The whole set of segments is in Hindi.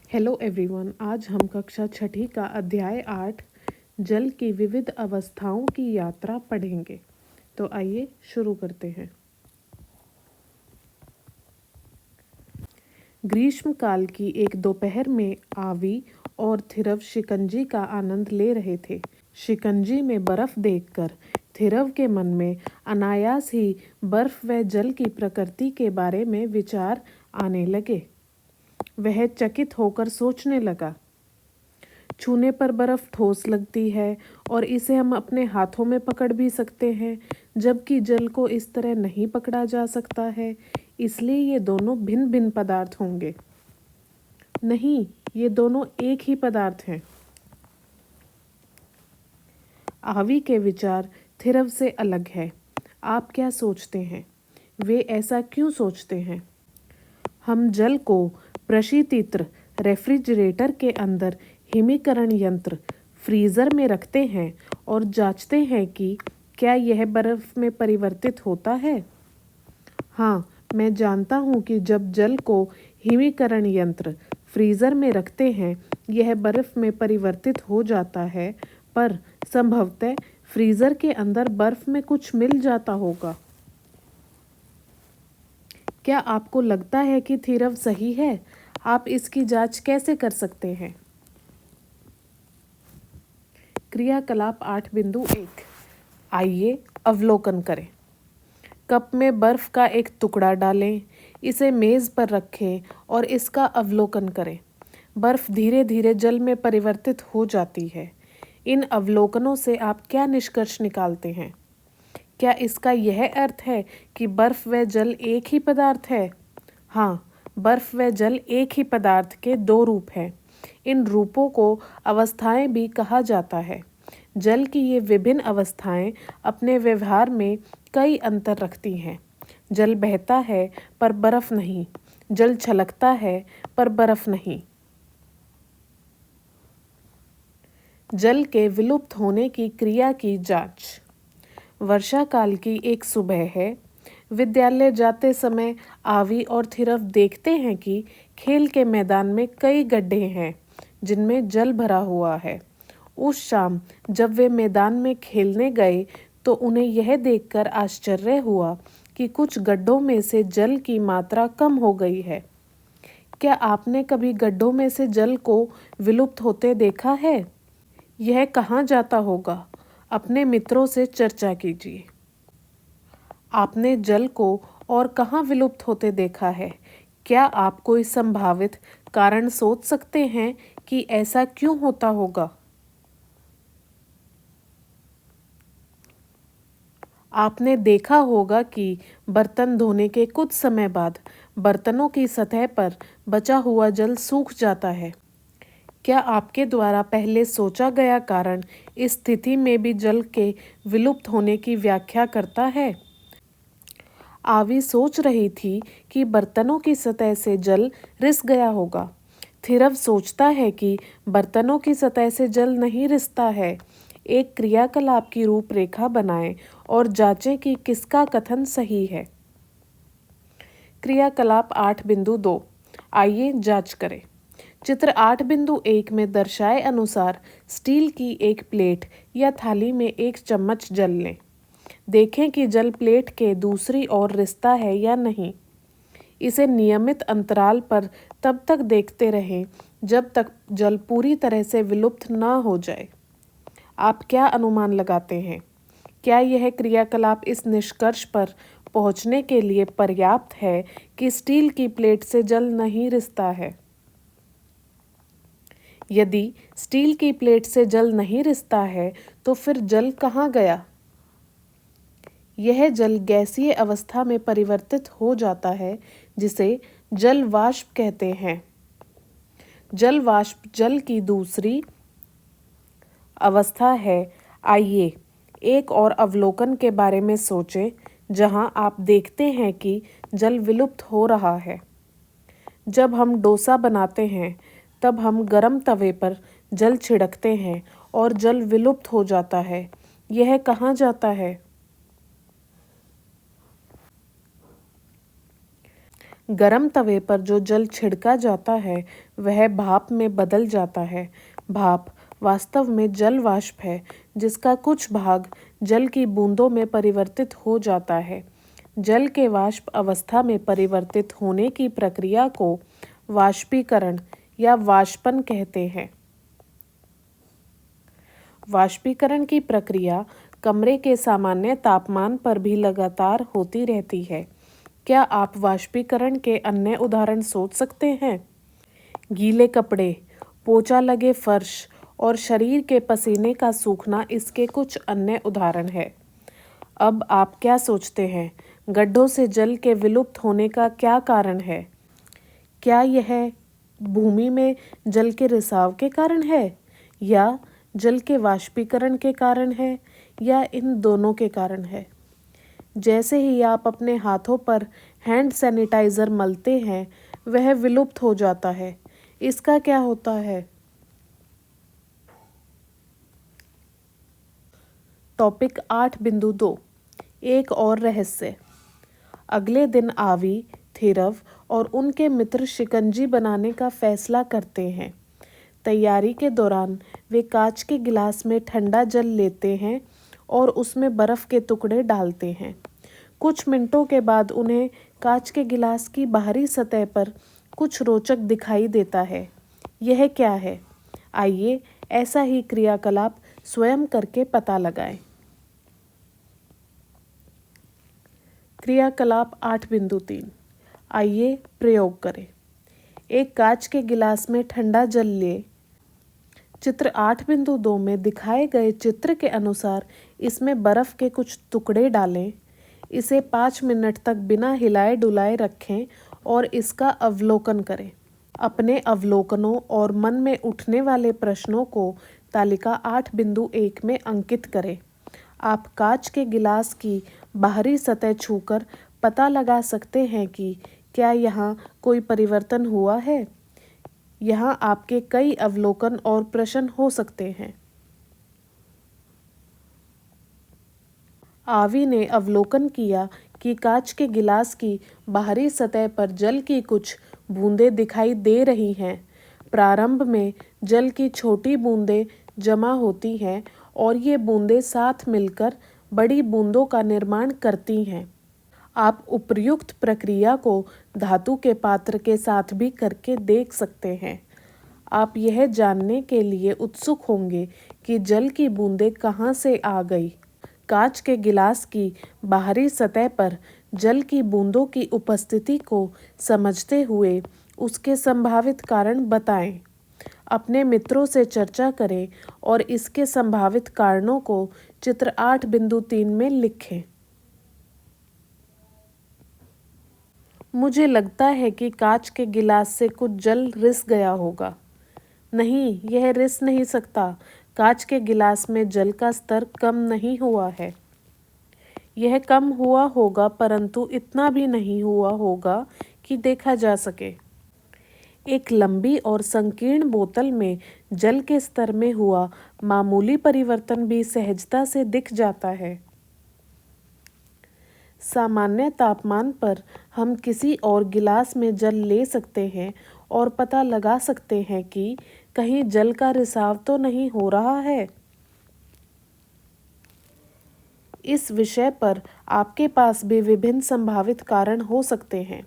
Hello everyone. आज हम कक्षा छठी का अध्याय 8 जल की विविध अवस्थाओं की यात्रा पढ़ेंगे। तो आइए शुरू करते हैं। ग्रीष्म काल की एक दोपहर में आवी और थिरव शिकंजी का आनंद ले रहे थे। शिकंजी में बर्फ देखकर थिरव के मन में अनायास ही बर्फ व जल की प्रकृति के बारे में विचार आने लगे। वह चकित होकर सोचने लगा, छूने पर बर्फ ठोस लगती है और इसे हम अपने हाथों में पकड़ भी सकते हैं, जबकि जल को इस तरह नहीं पकड़ा जा सकता है। इसलिए ये दोनों भिन्न भिन्न पदार्थ होंगे। नहीं, ये दोनों एक ही पदार्थ हैं। आवी के विचार थिरव से अलग है। आप क्या सोचते हैं? वे ऐसा क्यों सोचते हैं? हम जल को प्रशीतित्र रेफ्रिजरेटर के अंदर हिमीकरण यंत्र फ्रीज़र में रखते हैं और जांचते हैं कि क्या यह बर्फ़ में परिवर्तित होता है। हाँ, मैं जानता हूँ कि जब जल को हिमीकरण यंत्र फ्रीज़र में रखते हैं यह बर्फ़ में परिवर्तित हो जाता है, पर संभवतः फ्रीज़र के अंदर बर्फ़ में कुछ मिल जाता होगा। क्या आपको लगता है कि थिरव सही है? आप इसकी जांच कैसे कर सकते हैं? क्रियाकलाप 8.1। आइए अवलोकन करें। कप में बर्फ का एक टुकड़ा डालें, इसे मेज़ पर रखें और इसका अवलोकन करें। बर्फ धीरे धीरे जल में परिवर्तित हो जाती है। इन अवलोकनों से आप क्या निष्कर्ष निकालते हैं? क्या इसका यह अर्थ है कि बर्फ व जल एक ही पदार्थ है? हाँ, बर्फ व जल एक ही पदार्थ के दो रूप हैं। इन रूपों को अवस्थाएं भी कहा जाता है। जल की ये विभिन्न अवस्थाएं अपने व्यवहार में कई अंतर रखती हैं। जल बहता है पर बर्फ नहीं। जल छलकता है पर बर्फ नहीं। जल के विलुप्त होने की क्रिया की जांच। वर्षा काल की एक सुबह है। विद्यालय जाते समय आवी और थिरव देखते हैं कि खेल के मैदान में कई गड्ढे हैं जिनमें जल भरा हुआ है। उस शाम जब वे मैदान में खेलने गए तो उन्हें यह देखकर आश्चर्य हुआ कि कुछ गड्ढों में से जल की मात्रा कम हो गई है। क्या आपने कभी गड्ढों में से जल को विलुप्त होते देखा है? यह कहाँ जाता होगा? अपने मित्रों से चर्चा कीजिए। आपने जल को और कहाँ विलुप्त होते देखा है? क्या आप कोई संभावित कारण सोच सकते हैं कि ऐसा क्यों होता होगा? आपने देखा होगा कि बर्तन धोने के कुछ समय बाद बर्तनों की सतह पर बचा हुआ जल सूख जाता है। क्या आपके द्वारा पहले सोचा गया कारण इस स्थिति में भी जल के विलुप्त होने की व्याख्या करता है? आवी सोच रही थी कि बर्तनों की सतह से जल रिस गया होगा। थिरव सोचता है कि बर्तनों की सतह से जल नहीं रिसता है। एक क्रियाकलाप की रूपरेखा बनाएं और जांचें कि किसका कथन सही है। क्रियाकलाप 8.2। आइए जांच करें। चित्र 8.1 में दर्शाए अनुसार स्टील की एक प्लेट या थाली में एक चम्मच जल लें। देखें कि जल प्लेट के दूसरी ओर रिसता है या नहीं। इसे नियमित अंतराल पर तब तक देखते रहें जब तक जल पूरी तरह से विलुप्त न हो जाए। आप क्या अनुमान लगाते हैं? क्या यह क्रियाकलाप इस निष्कर्ष पर पहुंचने के लिए पर्याप्त है कि स्टील की प्लेट से जल नहीं रिसता है? यदि स्टील की प्लेट से जल नहीं रिसता है तो फिर जल कहाँ गया? यह जल गैसीय अवस्था में परिवर्तित हो जाता है जिसे जल वाष्प कहते हैं। जल वाष्प जल की दूसरी अवस्था है। आइए एक और अवलोकन के बारे में सोचें जहां आप देखते हैं कि जल विलुप्त हो रहा है। जब हम डोसा बनाते हैं तब हम गर्म तवे पर जल छिड़कते हैं और जल विलुप्त हो जाता है। यह कहाँ जाता है? गरम तवे पर जो जल छिड़का जाता है वह भाप में बदल जाता है। भाप वास्तव में जल वाष्प है जिसका कुछ भाग जल की बूंदों में परिवर्तित हो जाता है। जल के वाष्प अवस्था में परिवर्तित होने की प्रक्रिया को वाष्पीकरण या वाष्पन कहते हैं। वाष्पीकरण की प्रक्रिया कमरे के सामान्य तापमान पर भी लगातार होती रहती है। क्या आप वाष्पीकरण के अन्य उदाहरण सोच सकते हैं? गीले कपड़े, पोंछा लगे फर्श और शरीर के पसीने का सूखना इसके कुछ अन्य उदाहरण हैं। अब आप क्या सोचते हैं? गड्ढों से जल के विलुप्त होने का क्या कारण है? क्या यह भूमि में जल के रिसाव के कारण है, या जल के वाष्पीकरण के कारण है, या इन दोनों के कारण है? जैसे ही आप अपने हाथों पर हैंड सैनिटाइज़र मलते हैं, वह विलुप्त हो जाता है। इसका क्या होता है? टॉपिक 8.2 एक और रहस्य। अगले दिन आवी, थिरव और उनके मित्र शिकंजी बनाने का फैसला करते हैं। तैयारी के दौरान वे कांच के गिलास में ठंडा जल लेते हैं और उसमें बर्फ़ के टुकड़े डालते हैं। कुछ मिनटों के बाद उन्हें कांच के गिलास की बाहरी सतह पर कुछ रोचक दिखाई देता है। यह क्या है? आइए ऐसा ही क्रियाकलाप स्वयं करके पता लगाएं। क्रियाकलाप 8.3 आइए प्रयोग करें। एक कांच के गिलास में ठंडा जल लें। चित्र 8.2 में दिखाए गए चित्र के अनुसार इसमें बर्फ़ के कुछ टुकड़े डालें। इसे 5 मिनट तक बिना हिलाए डुलाए रखें और इसका अवलोकन करें। अपने अवलोकनों और मन में उठने वाले प्रश्नों को तालिका 8.1 में अंकित करें। आप कांच के गिलास की बाहरी सतह छूकर पता लगा सकते हैं कि क्या यहाँ कोई परिवर्तन हुआ है। यहाँ आपके कई अवलोकन और प्रश्न हो सकते हैं। आवी ने अवलोकन किया कि कांच के गिलास की बाहरी सतह पर जल की कुछ बूंदें दिखाई दे रही हैं। प्रारंभ में जल की छोटी बूंदें जमा होती हैं और ये बूंदें साथ मिलकर बड़ी बूंदों का निर्माण करती हैं। आप उपर्युक्त प्रक्रिया को धातु के पात्र के साथ भी करके देख सकते हैं। आप यह जानने के लिए उत्सुक होंगे कि जल की बूंदें कहाँ से आ गई। कांच के गिलास की बाहरी सतह पर जल की बूंदों की उपस्थिति को समझते हुए उसके संभावित कारण बताएं। अपने मित्रों से चर्चा करें और इसके संभावित कारणों को चित्र 8.3 में लिखें। मुझे लगता है कि कांच के गिलास से कुछ जल रिस गया होगा। नहीं, यह रिस नहीं सकता। कांच के गिलास में जल का स्तर कम नहीं हुआ है। यह कम हुआ होगा, परंतु इतना भी नहीं हुआ होगा कि देखा जा सके। एक लंबी और संकीर्ण बोतल में जल के स्तर में हुआ मामूली परिवर्तन भी सहजता से दिख जाता है। सामान्य तापमान पर हम किसी और गिलास में जल ले सकते हैं और पता लगा सकते हैं कि कहीं जल का रिसाव तो नहीं हो रहा है। इस विषय पर आपके पास भी विभिन्न संभावित कारण हो सकते हैं।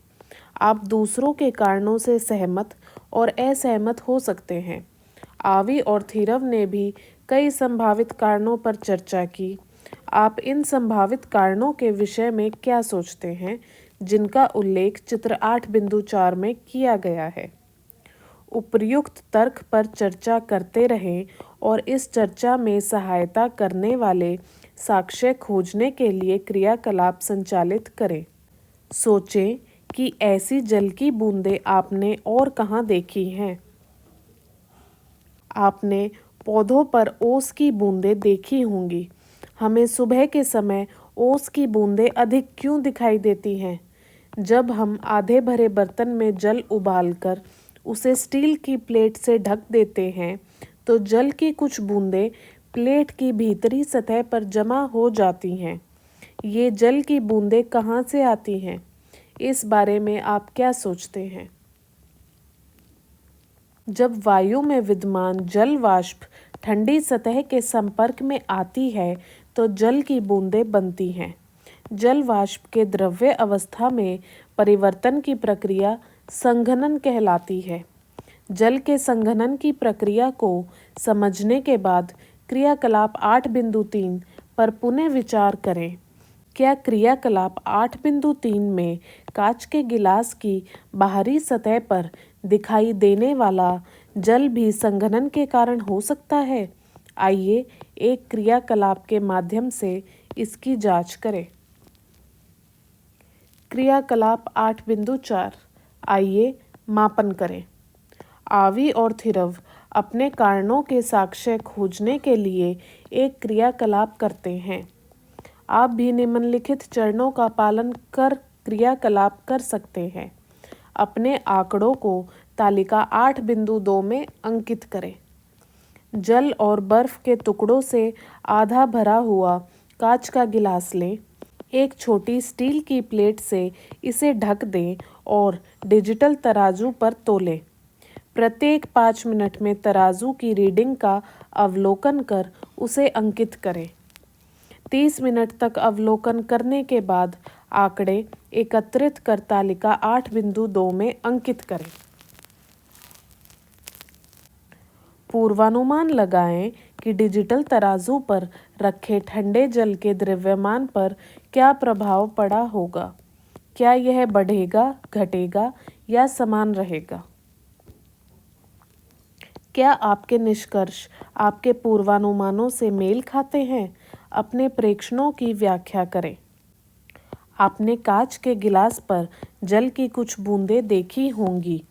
आप दूसरों के कारणों से सहमत और असहमत हो सकते हैं। आवी और थिरव ने भी कई संभावित कारणों पर चर्चा की। आप इन संभावित कारणों के विषय में क्या सोचते हैं, जिनका उल्लेख चित्र 8.4 में किया गया है। उपर्युक्त तर्क पर चर्चा करते रहें और इस चर्चा में सहायता करने वाले साक्ष्य खोजने के लिए क्रियाकलाप संचालित करें। सोचें कि ऐसी जल की बूंदें आपने और कहाँ देखी हैं। आपने पौधों पर ओस की बूंदें देखी होंगी। हमें सुबह के समय ओस की बूंदें अधिक क्यों दिखाई देती हैं? जब हम आधे भरे बर्तन में जल उबालकर उसे स्टील की प्लेट से ढक देते हैं, तो जल की कुछ बूंदें प्लेट की भीतरी सतह पर जमा हो जाती हैं। ये जल की बूंदें कहाँ से आती हैं? इस बारे में आप क्या सोचते हैं? जब वायु में विद्यमान जल वाष्प ठंडी सतह के संपर्क में आती है तो जल की बूंदें बनती हैं। जल वाष्प के द्रव्य अवस्था में परिवर्तन की प्रक्रिया संघनन कहलाती है। जल के संघनन की प्रक्रिया को समझने के बाद क्रियाकलाप 8.3 पर पुनः विचार करें। क्या क्रियाकलाप 8.3 में कांच के गिलास की बाहरी सतह पर दिखाई देने वाला जल भी संघनन के कारण हो सकता है? आइए एक क्रियाकलाप के माध्यम से इसकी जांच करें। क्रियाकलाप 8.4 आइए मापन करें। आवी और थिरव अपने कारणों के साक्ष्य खोजने के लिए एक क्रियाकलाप करते हैं। आप भी निम्नलिखित चरणों का पालन कर क्रियाकलाप कर सकते हैं। अपने आंकड़ों को तालिका 8.2 में अंकित करें। जल और बर्फ के टुकड़ों से आधा भरा हुआ कांच का गिलास लें। एक छोटी स्टील की प्लेट से इसे ढक दें और डिजिटल तराजू पर तौलें। प्रत्येक 5 मिनट में तराजू की रीडिंग का अवलोकन कर उसे अंकित करें। 30 मिनट तक अवलोकन करने के बाद आंकड़े एकत्रित कर तालिका 8.2 में अंकित करें। पूर्वानुमान लगाएं कि डिजिटल तराजू पर रखे ठंडे जल के द्रव्यमान पर क्या प्रभाव पड़ा होगा। क्या यह बढ़ेगा, घटेगा या समान रहेगा? क्या आपके निष्कर्ष आपके पूर्वानुमानों से मेल खाते हैं? अपने प्रेक्षणों की व्याख्या करें। आपने कांच के गिलास पर जल की कुछ बूंदें देखी होंगी।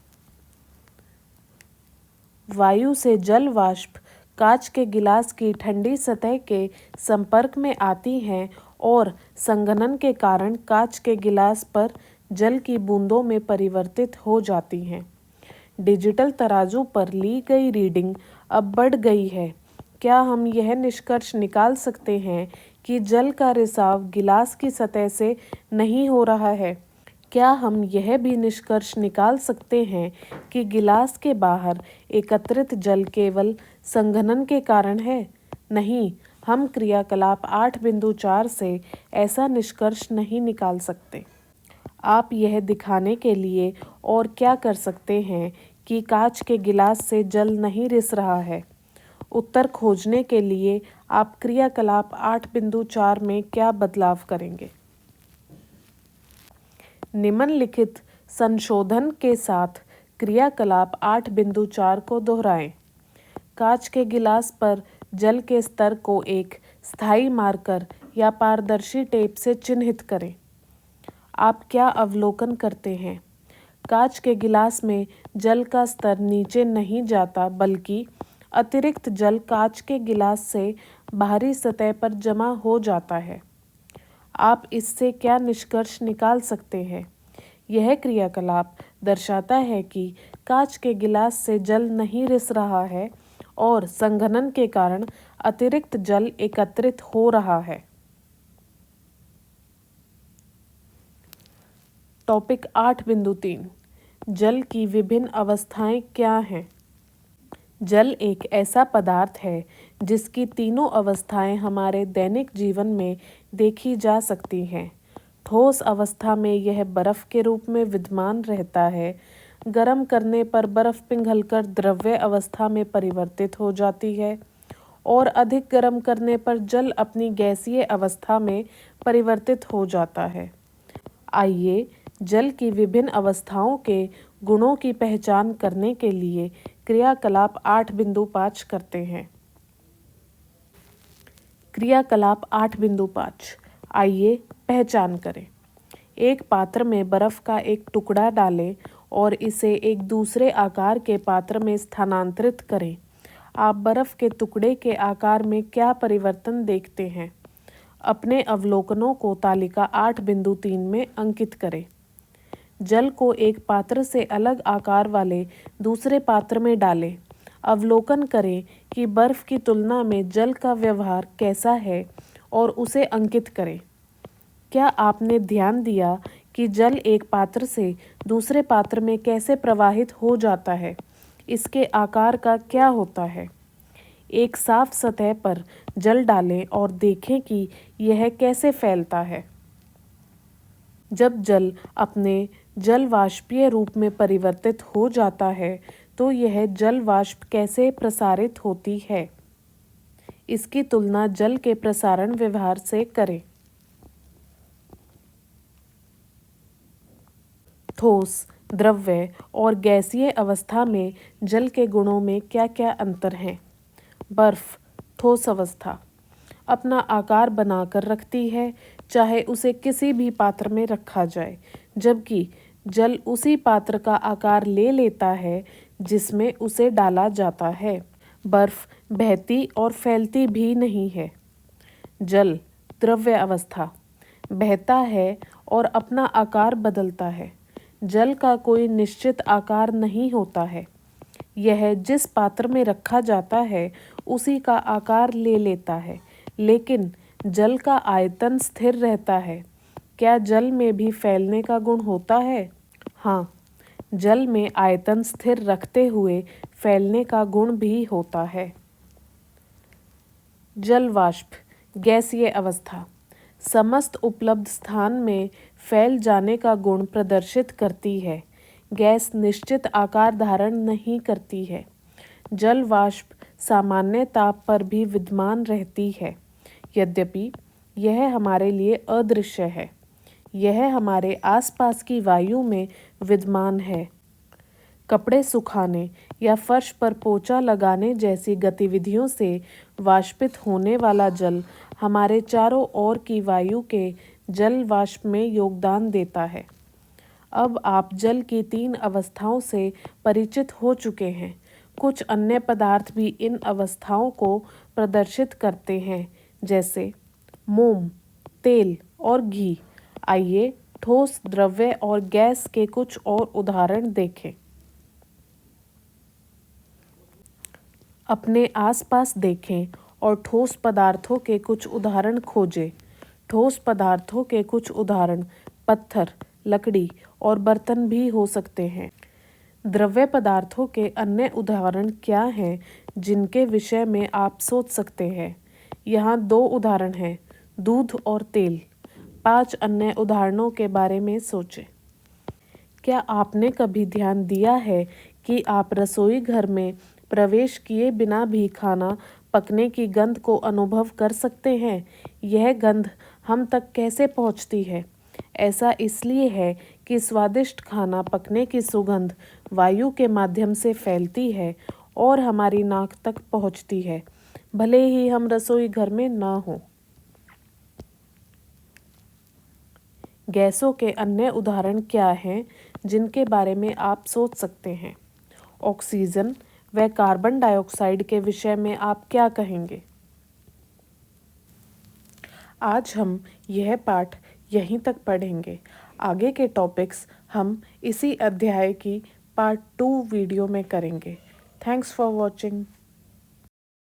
वायु से जल वाष्प कांच के गिलास की ठंडी सतह के संपर्क में आती हैं और संघनन के कारण कांच के गिलास पर जल की बूंदों में परिवर्तित हो जाती हैं। डिजिटल तराजू पर ली गई रीडिंग अब बढ़ गई है। क्या हम यह निष्कर्ष निकाल सकते हैं कि जल का रिसाव गिलास की सतह से नहीं हो रहा है? क्या हम यह भी निष्कर्ष निकाल सकते हैं कि गिलास के बाहर एकत्रित जल केवल संघनन के कारण है? नहीं, हम क्रियाकलाप 8.4 से ऐसा निष्कर्ष नहीं निकाल सकते। आप यह दिखाने के लिए और क्या कर सकते हैं कि कांच के गिलास से जल नहीं रिस रहा है? उत्तर खोजने के लिए आप क्रियाकलाप 8.4 में क्या बदलाव करेंगे? निम्नलिखित संशोधन के साथ क्रियाकलाप 8.4 को दोहराएं। कांच के गिलास पर जल के स्तर को एक स्थायी मार्कर या पारदर्शी टेप से चिन्हित करें। आप क्या अवलोकन करते हैं? कांच के गिलास में जल का स्तर नीचे नहीं जाता, बल्कि अतिरिक्त जल कांच के गिलास से बाहरी सतह पर जमा हो जाता है। आप इससे क्या निष्कर्ष निकाल सकते हैं? यह क्रियाकलाप दर्शाता है कि कांच के गिलास से जल नहीं रिस रहा है और संघनन के कारण अतिरिक्त जल एकत्रित हो रहा है। टॉपिक 8.3 जल की विभिन्न अवस्थाएं क्या हैं? जल एक ऐसा पदार्थ है जिसकी तीनों अवस्थाएं हमारे दैनिक जीवन में देखी जा सकती हैं। ठोस अवस्था में यह बर्फ के रूप में विद्यमान रहता है। गर्म करने पर बर्फ पिघलकर द्रव्य अवस्था में परिवर्तित हो जाती है और अधिक गर्म करने पर जल अपनी गैसीय अवस्था में परिवर्तित हो जाता है। आइए जल की विभिन्न अवस्थाओं के गुणों की पहचान करने के लिए क्रियाकलाप 8.5 करते हैं। क्रियाकलाप 8.5 आइए पहचान करें। एक पात्र में बर्फ का एक टुकड़ा डालें और इसे एक दूसरे आकार के पात्र में स्थानांतरित करें। आप बर्फ के टुकड़े के आकार में क्या परिवर्तन देखते हैं? अपने अवलोकनों को तालिका 8.3 में अंकित करें। जल को एक पात्र से अलग आकार वाले दूसरे पात्र में डालें। अवलोकन करें कि बर्फ की तुलना में जल का व्यवहार कैसा है और उसे अंकित करें। क्या आपने ध्यान दिया कि जल एक पात्र से दूसरे पात्र में कैसे प्रवाहित हो जाता है। इसके आकार का क्या होता है। एक साफ सतह पर जल डालें और देखें कि यह कैसे फैलता है। जब जल अपने जल वाष्पीय रूप में परिवर्तित हो जाता है तो यह जल वाष्प कैसे प्रसारित होती है। इसकी तुलना जल के प्रसारण व्यवहार से करें। ठोस, द्रव्य और गैसीय अवस्था में जल के गुणों में क्या क्या अंतर हैं। बर्फ ठोस अवस्था अपना आकार बनाकर रखती है, चाहे उसे किसी भी पात्र में रखा जाए, जबकि जल उसी पात्र का आकार ले लेता है जिसमें उसे डाला जाता है। बर्फ बहती और फैलती भी नहीं है। जल द्रव्य अवस्था बहता है और अपना आकार बदलता है। जल का कोई निश्चित आकार नहीं होता है। यह जिस पात्र में रखा जाता है उसी का आकार ले लेता है, लेकिन जल का आयतन स्थिर रहता है। क्या जल में भी फैलने का गुण होता है? हाँ, जल में आयतन स्थिर रखते हुए फैलने का गुण भी होता है। जल वाष्प गैसीय अवस्था समस्त उपलब्ध स्थान में फैल जाने का गुण प्रदर्शित करती है। गैस निश्चित आकार धारण नहीं करती है। जल वाष्प सामान्य ताप पर भी विद्यमान रहती है, यद्यपि यह हमारे लिए अदृश्य है। यह हमारे आसपास की वायु में विद्यमान है। कपड़े सुखाने या फर्श पर पोछा लगाने जैसी गतिविधियों से वाष्पित होने वाला जल हमारे चारों ओर की वायु के जल वाष्प में योगदान देता है। अब आप जल की 3 अवस्थाओं से परिचित हो चुके हैं। कुछ अन्य पदार्थ भी इन अवस्थाओं को प्रदर्शित करते हैं, जैसे मोम, तेल और घी। आइए ठोस, द्रव्य और गैस के कुछ और उदाहरण देखें। अपने आसपास देखें और ठोस पदार्थों के कुछ उदाहरण खोजें। ठोस पदार्थों के कुछ उदाहरण पत्थर, लकड़ी और बर्तन भी हो सकते हैं। द्रव्य पदार्थों के अन्य उदाहरण क्या हैं जिनके विषय में आप सोच सकते हैं? यहाँ 2 उदाहरण हैं, दूध और तेल। 5 अन्य उदाहरणों के बारे में सोचें। क्या आपने कभी ध्यान दिया है कि आप रसोई घर में प्रवेश किए बिना भी खाना पकने की गंध को अनुभव कर सकते हैं? यह गंध हम तक कैसे पहुंचती है? ऐसा इसलिए है कि स्वादिष्ट खाना पकने की सुगंध वायु के माध्यम से फैलती है और हमारी नाक तक पहुंचती है, भले ही हम रसोई घर में ना हों। गैसों के अन्य उदाहरण क्या हैं जिनके बारे में आप सोच सकते हैं? ऑक्सीजन व कार्बन डाइऑक्साइड के विषय में आप क्या कहेंगे? आज हम यह पाठ यहीं तक पढ़ेंगे। आगे के टॉपिक्स हम इसी अध्याय की पार्ट 2 वीडियो में करेंगे। Thanks for watching.